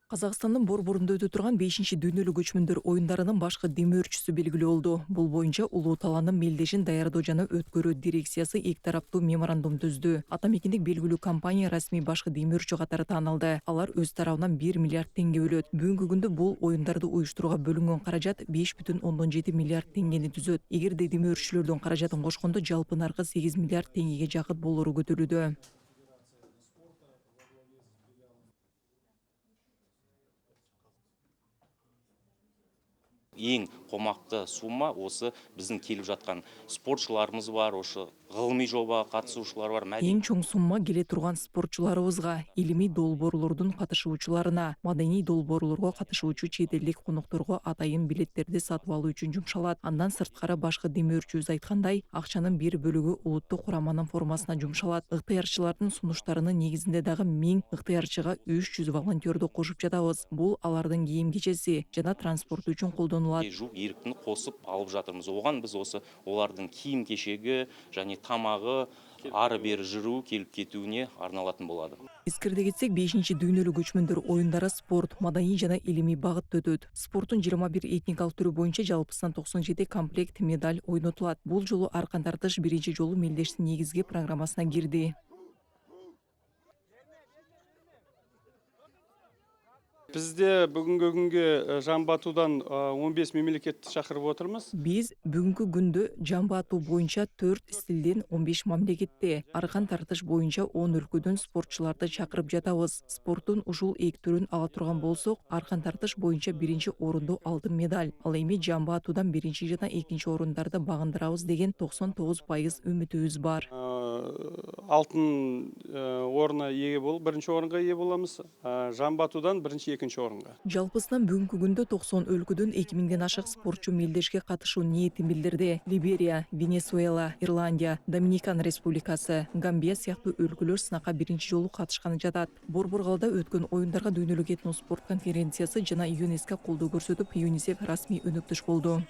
Казакстандын Борборунда өтө турган 5-дүйнөлүк көчмөндөр оюндарынын башкы демөөрчүсү белгилүү болду. Бул боюнча Улуу Талаанын мелдешин даярдоо жана өткөрүү дирекциясы эки тараптуу меморандум түздү. Атамекендик белгилүү компания расмий башкы демөөрчү катары таанылды. Алар өз тарабынан 1 миллиард теңге бөлөт. Бүгүнкү күндө бул оюндарды уюштурууга бөлүнгөн каражат 5,7 миллиард теңгени түзөт. Эгерде демөөрчүлөрдүн каражатын кошкондо жалпы наркы 8 миллиард теңгеге жакыт болору көтөрүлүүдө. Ең қомақты сумма осы біздің келіп жатқан спортшыларымыз бар, ошо ғылыми жобага катышуучулар бар. Эң чоң сумма келе турган спортчуларыбызга, илимий долбоорлордун катышуучуларына, маданий долбоорлорго катышуучу чет элдик конокторго атайын билеттерди сатып алуу үчүн жумшалат. Андан сырткары башкы демөөрчүбүз айткандай, акчанын бир бөлүгү улуттук кураманын формасына жумшалат. Ыктыярчылардын сунуштарынын негизинде дагы 1000 ыктыярчыга 300 волонтерду кошуп жатабыз. Бул алардын кийим-кечеси жана транспорту үчүн колдонулат. Жук эрктини косуп алып жатырмыз. Оған біз осы олардың кийим-кешеги және тамагы, ары бери жүрүү, келип кетүүнө арналатын болады. Эскерде кетсек, 5-дүйнөлүк көчмөндөр оюндары спорт, маданий жана илимий багытта өтөт. Спорттун 21 этникалык түрү боюнча жалпысынан 97 комплект медаль ойнотулат. Бул жолу аркан тартыш биринчи жолу мелдештин негизги программасына кирди. Бізде бүгінгі күнге жамбы атуудан 15 мемлекетти чакырып отырмыз. Биз бүгүнкү күндө жамбы атуу боюнча 4 стилден 15 мамлекетте, аркан тартыш боюнча 10 өлкөдөн спортчуларды чакырып жатабыз. Спорттун ушул эки түрүн ала турган болсок, аркан тартыш боюнча биринчи орунду алтын медаль, ал эми жамбы атуудан биринчи жана экинчи орундарды багындырабыз деген 99% үмүтүбүз бар. Алтын орунга ээ болуп, биринчи орунга ээ боламыз. Жамбы атуудан биринчи, экинчи орунга. Жалпысынан бүгүнкү күндө 90 өлкөдөн 2000ден ашык спортчу мелдешке катышуу ниетин билдирди. Либерия, Венесуэла, Ирландия, Доминикан Республикасы, Гамбия сыяктуу өлкөлөр сынакка биринчи жолу катышканы жатат. Борбор калада өткөн оюндарга дүйнөлүк этно спорт конференциясы жана ЮНЕСКО колдоо көрсөтүп, ЮНИСЕФ расмий өнөктөш болду.